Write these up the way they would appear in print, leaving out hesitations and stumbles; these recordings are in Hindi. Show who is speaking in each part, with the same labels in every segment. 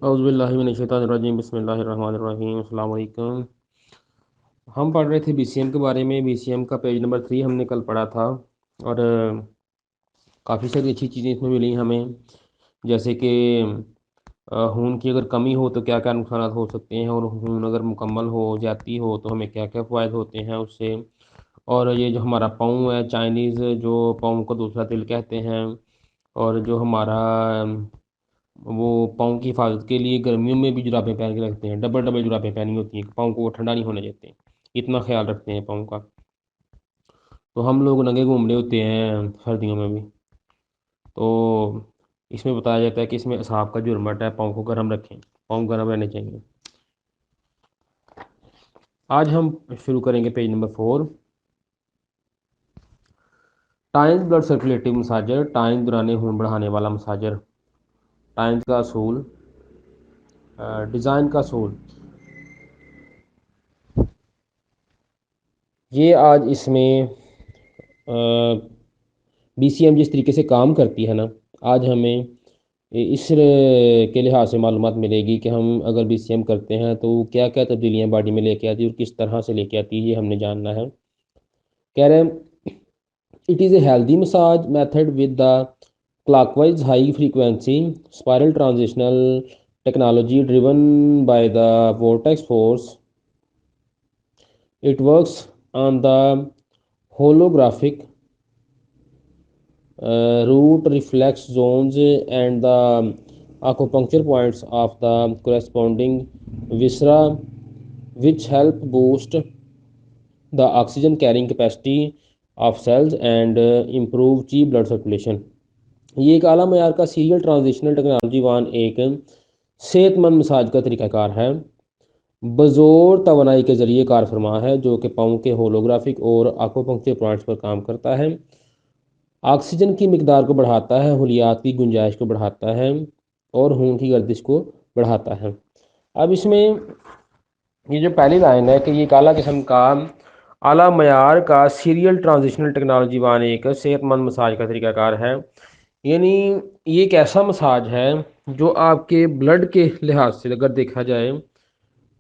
Speaker 1: औज़ुबिल्लाहि मिनश्शैतानिर्रजीम बिस्मिल्लाहिर्रहमानिर्रहीम अस्सलाम वालेकुम। हम पढ़ रहे थे बीसीएम के बारे में। बीसीएम का पेज नंबर 3 हमने कल पढ़ा था और काफ़ी सारी अच्छी चीज़ें इसमें मिली हमें, जैसे कि खून की अगर कमी हो तो क्या क्या नुकसान हो सकते हैं, और खून अगर मुकम्मल हो जाती हो तो हमें क्या क्या फ़वाइद होते हैं उससे। और ये जो हमारा पाँव है, चाइनीज़ जो पाँव को दूसरा दिल कहते हैं, और जो हमारा वो पाँव की हिफाजत के लिए गर्मियों में भी जुराबें पहन के रखते हैं, डबल डबल जुराबें पहनी होती हैं, पाँव को वो ठंडा नहीं होने देते, इतना ख्याल रखते हैं पाँव का। तो हम लोग नंगे घूम रहे होते हैं सर्दियों में भी। तो इसमें बताया जाता है कि इसमें असहाब का जो उम्मत है, पाँव को गर्म रखें, पाँव गर्म रहने चाहिए। आज हम शुरू करेंगे page number 4। Times blood circulative massager, times दौरान खून बढ़ाने वाला मसाजर। टाइम्स का असूल, डिज़ाइन का असूल, ये आज इसमें बीसीएम जिस तरीके से काम करती है ना, आज हमें इस के लिहाज से मालूमात मिलेगी कि हम अगर बीसीएम करते हैं तो क्या क्या तब्दीलियाँ बॉडी में लेके आती है और किस तरह से लेके आती है, ये हमने जानना है। कह रहे हैं it is a healthy massage method with the clockwise high frequency spiral transitional technology driven by the vortex force. It works on the holographic root reflex zones and the acupuncture points of the corresponding viscera, which help boost the oxygen carrying capacity of cells and improve chi blood circulation. ये एक आला मयार का सीरियल ट्रांजिशनल टेक्नोलॉजी वान एक सेहतमंद मसाज का तरीक़ाकार है, बज़ोर तवानाई के ज़रिए कार फरमा है, जो कि पाँव के होलोग्राफिक और आक्यूपंक्चर पॉइंट्स पर काम करता है। ऑक्सीजन की मिकदार को बढ़ाता है, हुलियात की गुंजाइश को बढ़ाता है और खून की गर्दिश को बढ़ाता है। अब इसमें ये जो पहली लाइन है कि ये एक आला किस्म का आला मयार का सीरियल ट्रांजिशनल टेक्नोलॉजी वान एक सेहतमंद मसाज का तरीक़ाकार है, यानी ये एक ऐसा मसाज है जो आपके ब्लड के लिहाज से अगर देखा जाए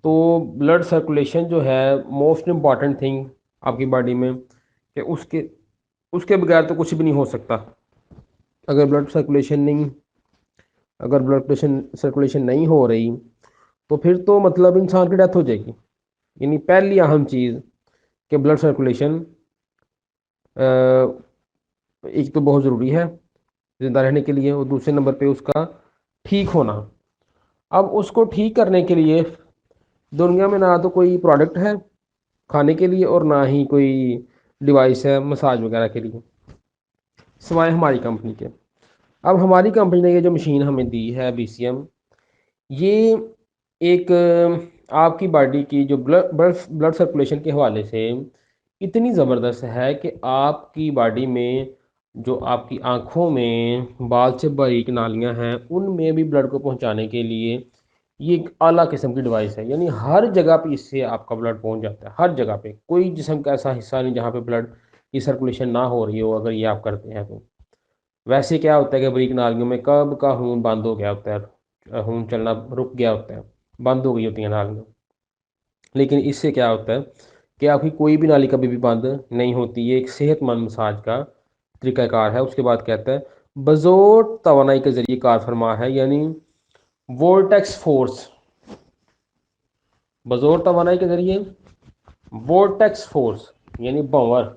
Speaker 1: तो ब्लड सर्कुलेशन जो है मोस्ट इम्पॉर्टेंट थिंग आपकी बॉडी में, कि उसके उसके बगैर तो कुछ भी नहीं हो सकता। अगर ब्लड सर्कुलेशन नहीं अगर ब्लड सर्कुलेशन नहीं हो रही तो फिर तो मतलब इंसान की डेथ हो जाएगी। यानी पहली अहम चीज़ कि ब्लड सर्कुलेशन एक तो बहुत ज़रूरी है ज़िंदा रहने के लिए, और दूसरे नंबर पे उसका ठीक होना। अब उसको ठीक करने के लिए दुनिया में ना तो कोई प्रोडक्ट है खाने के लिए और ना ही कोई डिवाइस है मसाज वगैरह के लिए, सिवाय हमारी कंपनी के। अब हमारी कंपनी ने ये जो मशीन हमें दी है बीसीएम, ये एक आपकी बॉडी की जो ब्लड सर्कुलेशन के हवाले से इतनी ज़बरदस्त है कि आपकी बॉडी में जो आपकी आँखों में बाल से बारीक नालियाँ हैं, उनमें भी ब्लड को पहुँचाने के लिए ये एक आला किस्म की डिवाइस है। यानी हर जगह पे इससे आपका ब्लड पहुँच जाता है, हर जगह पे। कोई जिस्म का ऐसा हिस्सा नहीं जहाँ पे ब्लड की सर्कुलेशन ना हो रही हो, अगर ये आप करते हैं तो। वैसे क्या होता है कि बारीक नालियों में कब का खून बंद हो गया होता है, खून चलना रुक गया होता है, बंद हो गई होती हैं नालियाँ। लेकिन इससे क्या होता है कि आपकी कोई भी नाली कभी भी बंद नहीं होती। ये एक सेहतमंद मसाज का तरीक़ाकार है। उसके बाद कहता है बज़ोर तवानाई के ज़रिए कार फरमा है, यानी वोल्टेक्स फोर्स, बज़ोर तवानाई के ज़रिए वोल्टेक्स फोर्स यानी भंवर,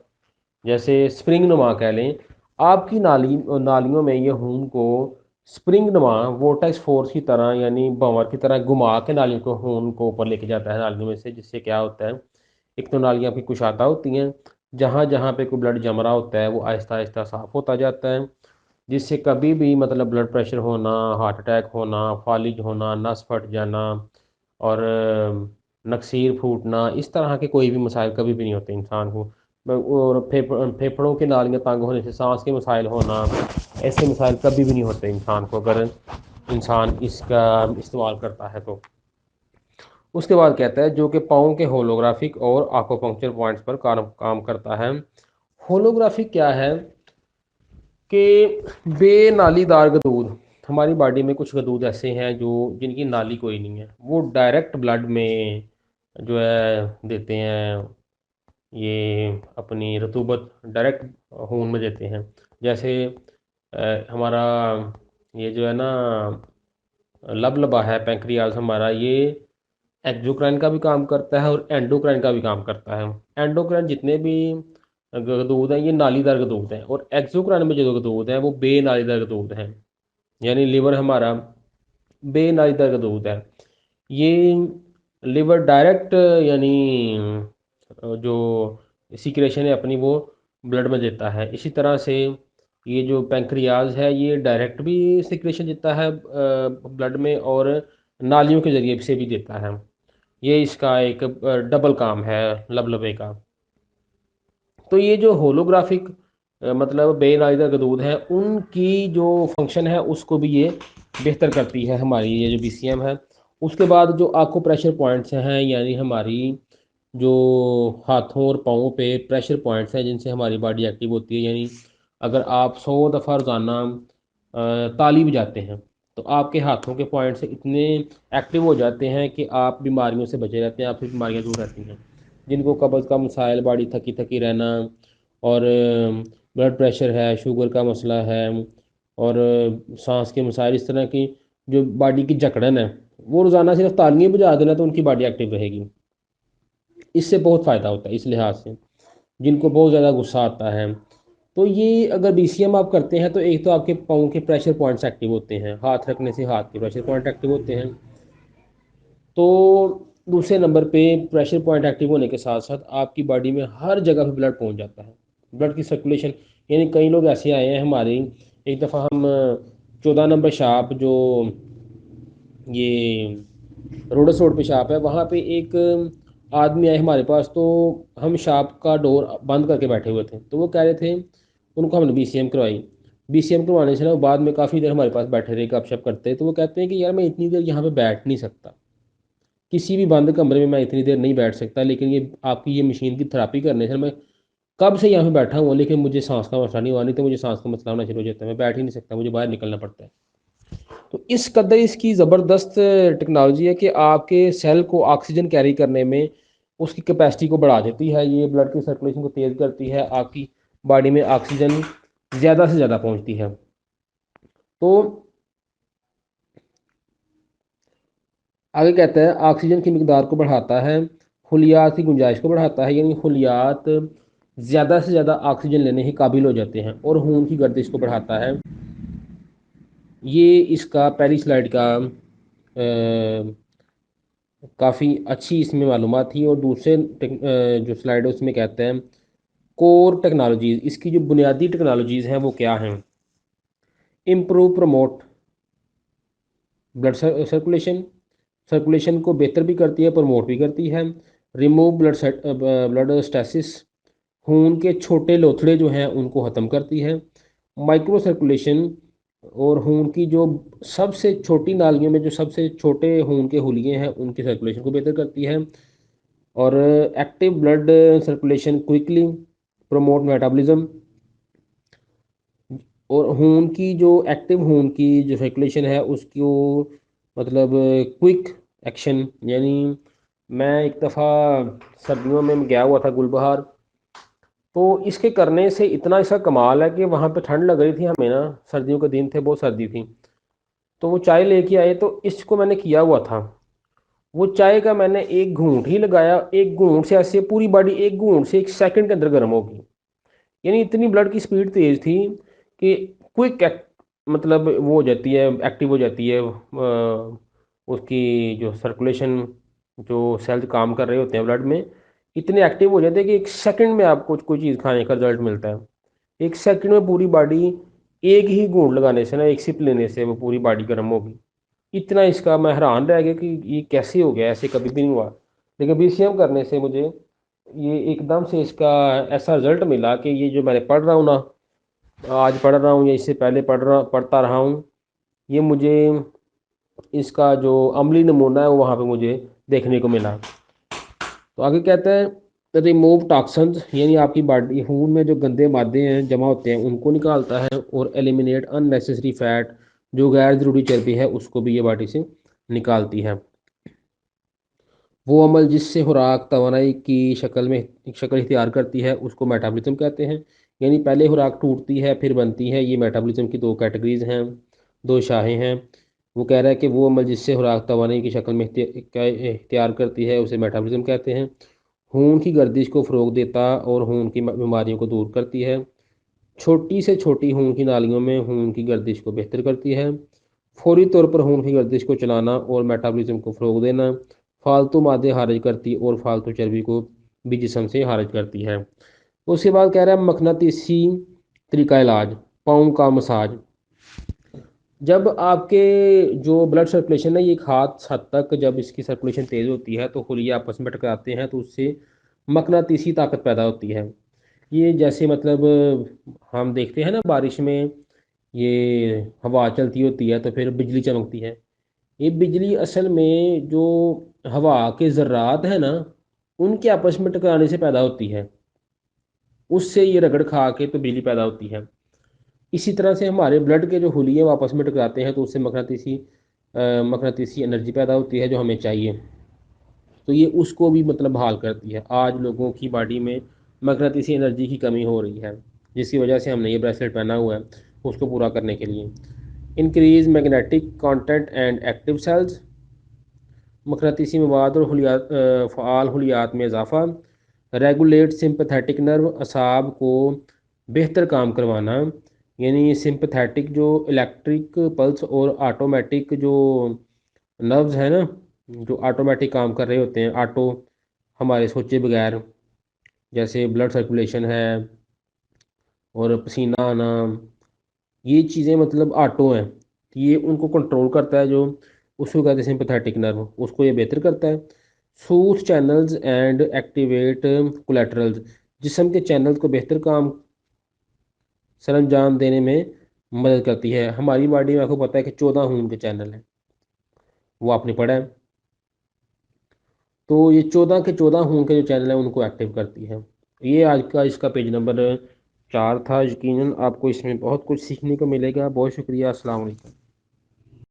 Speaker 1: जैसे स्प्रिंग नुमा कह लें, आपकी नालियों में ये खून को स्प्रिंग नुमा वोर्टेक्स फोर्स की तरह यानी भंवर की तरह घुमा के नालियों को खून को ऊपर लेके जाता है नालियों में से। जिससे क्या होता है, एक तो नालियाँ आपकी कुशादा होती हैं, जहाँ जहाँ पे कोई ब्लड जम रहा होता है वो आहिस्ता आहिस्ता साफ़ होता जाता है, जिससे कभी भी मतलब ब्लड प्रेशर होना, हार्ट अटैक होना, फालिज होना, नस फट जाना और नक्सीर फूटना, इस तरह के कोई भी मसाइल कभी भी नहीं होते इंसान को। और फेफड़ों की नालियाँ तंग होने से सांस के मसाइल होना, ऐसे मसाइल कभी भी नहीं होते इंसान को, अगर इंसान इसका इस्तेमाल करता है तो। उसके बाद कहता है जो कि पाँव के होलोग्राफिक और आक्यूपंक्चर पॉइंट्स पर काम करता है। होलोग्राफिक क्या है कि बेनालीदार गदूद, हमारी बॉडी में कुछ गदूद ऐसे हैं जो जिनकी नाली कोई नहीं है, वो डायरेक्ट ब्लड में जो है देते हैं, ये अपनी रतूबत डायरेक्ट खून में देते हैं। जैसे हमारा ये जो है ना लबलबा है, पैंक्रियाज हमारा, ये एक्सोक्राइन का भी काम करता है और एंडोक्राइन का भी काम करता है। एंडोक्राइन जितने भी गदूद हैं ये नालीदार गदूद हैं, और एक्सोक्राइन में जो गदूद हैं वो बेनालीदार गदूद हैं। यानी लिवर हमारा बेनालीदार गदूद है। ये लिवर डायरेक्ट यानी जो सिक्रेशन है अपनी वो ब्लड में देता है। इसी तरह से ये जो पैंक्रियाज है ये डायरेक्ट भी सिक्रेशन देता है ब्लड में, और नालियों के ज़रिए से भी देता है। ये इसका एक डबल काम है लबलबे का। तो ये जो होलोग्राफिक मतलब बेनालीदार गदूद हैं उनकी जो फंक्शन है उसको भी ये बेहतर करती है, हमारी ये जो बीसीएम है। उसके बाद जो आको प्रेशर पॉइंट्स हैं, यानी हमारी जो हाथों और पाँवों पे प्रेशर पॉइंट्स हैं जिनसे हमारी बॉडी एक्टिव होती है। यानी अगर आप 100 दफ़ा रोज़ाना ताली बजाते हैं तो आपके हाथों के पॉइंट्स इतने एक्टिव हो जाते हैं कि आप बीमारियों से बचे रहते हैं, आपसे बीमारियां दूर रहती हैं। जिनको कब्ज़ का मसाइल, बॉडी थकी थकी रहना, और ब्लड प्रेशर है, शुगर का मसला है, और सांस के मसाइल, इस तरह की जो बॉडी की जकड़न है, वो रोज़ाना सिर्फ तालियां बजा देना तो उनकी बॉडी एक्टिव रहेगी। इससे बहुत फ़ायदा होता है इस लिहाज से। जिनको बहुत ज़्यादा गुस्सा आता है, तो ये अगर बीसीएम आप करते हैं तो एक तो आपके पाँव के प्रेशर पॉइंट्स एक्टिव होते हैं, हाथ रखने से हाथ के प्रेशर पॉइंट एक्टिव होते हैं। तो दूसरे नंबर पे प्रेशर पॉइंट एक्टिव होने के साथ साथ आपकी बॉडी में हर जगह पे ब्लड पहुंच जाता है, ब्लड की सर्कुलेशन। यानी कई लोग ऐसे आए हैं हमारे, एक दफ़ा हम 14 नंबर शॉप जो ये रोडस रोड पे शॉप है, वहाँ पे एक आदमी आए हमारे पास। तो हम शॉप का डोर बंद करके बैठे हुए थे, तो वो कह रहे थे, उनको हमने बीसीएम करवाई। बीसीएम करवाने से ना वो बाद में काफ़ी देर हमारे पास बैठे रहे, गपशप करते। तो वो कहते हैं कि यार मैं इतनी देर यहाँ पे बैठ नहीं सकता, किसी भी बंद कमरे में मैं इतनी देर नहीं बैठ सकता, लेकिन ये आपकी ये मशीन की थेरापी करने से मैं कब से यहाँ पे बैठा हुआ, लेकिन मुझे सांस का मसला नहीं हुआ। नहीं तो मुझे सांस का मसला होना शुरू हो जाता है, मैं बैठ ही नहीं सकता, मुझे बाहर निकलना पड़ता है। तो इस कदर इसकी ज़बरदस्त टेक्नोलॉजी है कि आपके सेल को ऑक्सीजन कैरी करने में उसकी कैपेसिटी को बढ़ा देती है। ये ब्लड की सर्कुलेशन को तेज़ करती है, आपकी बॉडी में ऑक्सीजन ज़्यादा से ज़्यादा पहुँचती है। तो आगे कहता है ऑक्सीजन की मिकदार को बढ़ाता है, खुलियात की गुंजाइश को बढ़ाता है, यानी खुलियात ज़्यादा से ज़्यादा ऑक्सीजन लेने के काबिल हो जाते हैं, और खून की गर्दिश को बढ़ाता है। ये इसका पहली स्लाइड का काफ़ी अच्छी इसमें मालूमात थी। और दूसरे जो स्लाइड है उसमें कहते हैं कोर टेक्नोलॉजीज़, इसकी जो बुनियादी टेक्नोलॉजीज़ हैं वो क्या हैं। Improve promote blood circulation, circulation को बेहतर भी करती है, प्रमोट भी करती है। रिमूव ब्लड स्टेसिस, खून के छोटे लोथड़े जो हैं उनको ख़त्म करती है। माइक्रो सर्कुलेशन, और खून की जो सबसे छोटी नालियों में जो सबसे छोटे खून के हुलिये हैं उनकी सर्कुलेशन को बेहतर करती है। और active blood circulation quickly promote metabolism, और खून की जो एक्टिव खून की जो सर्कुलेशन है उसको मतलब क्विक एक्शन। यानी मैं एक दफ़ा सर्दियों में गया हुआ था गुलबहार, तो इसके करने से इतना इसका कमाल है कि वहाँ पे ठंड लग रही थी हमें ना, सर्दियों के दिन थे, बहुत सर्दी थी। तो वो चाय लेके आए, तो इसको मैंने किया हुआ था। वो चाय का मैंने एक घूंट ही लगाया, एक घूंट से ऐसे पूरी बॉडी एक घूंट से 1 सेकंड के अंदर गर्म होगी। यानी इतनी ब्लड की स्पीड तेज थी कि क्विक मतलब वो हो जाती है, एक्टिव हो जाती है उसकी जो सर्कुलेशन, जो सेल्स काम कर रहे होते हैं ब्लड में, इतने एक्टिव हो जाते हैं कि 1 सेकंड में आपको कोई चीज़ खाने का रिजल्ट मिलता है। 1 सेकंड में पूरी बॉडी, एक ही घूंट लगाने से ना, एक सिप लेने से वो पूरी बॉडी गर्म होगी। इतना इसका मैं हैरान रह गया कि ये कैसे हो गया, ऐसे कभी भी नहीं हुआ। लेकिन बीसीएम करने से मुझे ये एकदम से इसका ऐसा रिजल्ट मिला कि ये जो मैंने पढ़ रहा हूँ ना, आज पढ़ रहा हूँ या इससे पहले पढ़ता रहा हूँ, ये मुझे इसका जो अमली नमूना है वो वहाँ पे मुझे देखने को मिला। तो आगे कहता है रिमूव टॉक्सन्स, यानी आपकी बॉडी खून में जो गंदे मादे हैं जमा होते हैं उनको निकालता है। और एलिमिनेट अननेसेसरी फैट, जो गैर ज़रूरी चर्बी है उसको भी ये बॉडी से निकालती है। वो अमल जिससे खुराक तवानाई की शक्ल इख्तियार करती है उसको मेटाबॉलिज्म कहते हैं। यानी पहले खुराक टूटती है फिर बनती है, ये मेटाबॉलिज्म की दो कैटेगरीज हैं, दो शाखें हैं। वो कह रहा है कि वो अमल जिससे खुराक तवानाई की शक्ल में इख्तियार करती है उसे मेटाबॉलिज्म कहते हैं। खून की गर्दिश को फ़रोग देता और खून की बीमारियों को दूर करती है। छोटी से छोटी खून की नालियों में खून की गर्दिश को बेहतर करती है। फौरी तौर पर खून की गर्दिश को चलाना और मेटाबॉलिज्म को फ़रोग देना। फालतू मादे खारिज करती और फालतू चर्बी को भी जिस्म से खारिज करती है। उसके बाद कह रहा है मकनातीसी तरीका इलाज, पाँव का मसाज। जब आपके जो ब्लड सर्कुलेशन है ये एक हाथ हद तक जब इसकी सर्कुलेशन तेज़ होती है तो खुलिया आपस में टकराते हैं तो उससे मकनातीसी ताकत पैदा होती है। ये जैसे मतलब हम देखते हैं ना बारिश में ये हवा चलती होती है तो फिर बिजली चमकती है। ये बिजली असल में जो हवा के ज़र्रात है ना उनके आपस में टकराने से पैदा होती है। उससे ये रगड़ खा के तो बिजली पैदा होती है। इसी तरह से हमारे ब्लड के जो हुलिये वो आपस में टकराते हैं तो उससे मकनातीसी एनर्जी पैदा होती है जो हमें चाहिए। तो ये उसको भी मतलब बहाल करती है। आज लोगों की बॉडी में मकनातीसी एनर्जी की कमी हो रही है जिसकी वजह से हमने ये ब्रेसलेट पहना हुआ है उसको पूरा करने के लिए। Increase magnetic content and active cells, मकनातीसी मवाद और फ़ाल हुलियात में इजाफा। रेगुलेट सिंपथेटिक नर्व, असाब को बेहतर काम करवाना। यानी सिंपथेटिक जो इलेक्ट्रिक पल्स और ऑटोमेटिक जो नर्व्स हैं ना जो ऑटोमेटिक काम कर रहे होते हैं, ऑटो हमारे सोचे बगैर, जैसे ब्लड सर्कुलेशन है और पसीना आना, ये चीज़ें मतलब ऑटो हैं। ये उनको कंट्रोल करता है जो उसको कहते हैं सिंपैथेटिक नर्व, उसको ये बेहतर करता है। सूथ चैनल्स एंड एक्टिवेट कोलेटरल्स, जिस्म के चैनल्स को बेहतर काम सरंजाम देने में मदद करती है। हमारी बॉडी में आपको पता है कि 14 खून के चैनल हैं, वो आपने पढ़ा है। तो ये 14 के 14 खून के जो चैनल हैं उनको एक्टिव करती है। ये आज का इसका पेज नंबर 4 था। यकीनन आपको इसमें बहुत कुछ सीखने को मिलेगा। बहुत शुक्रिया। अस्सलाम वालेकुम।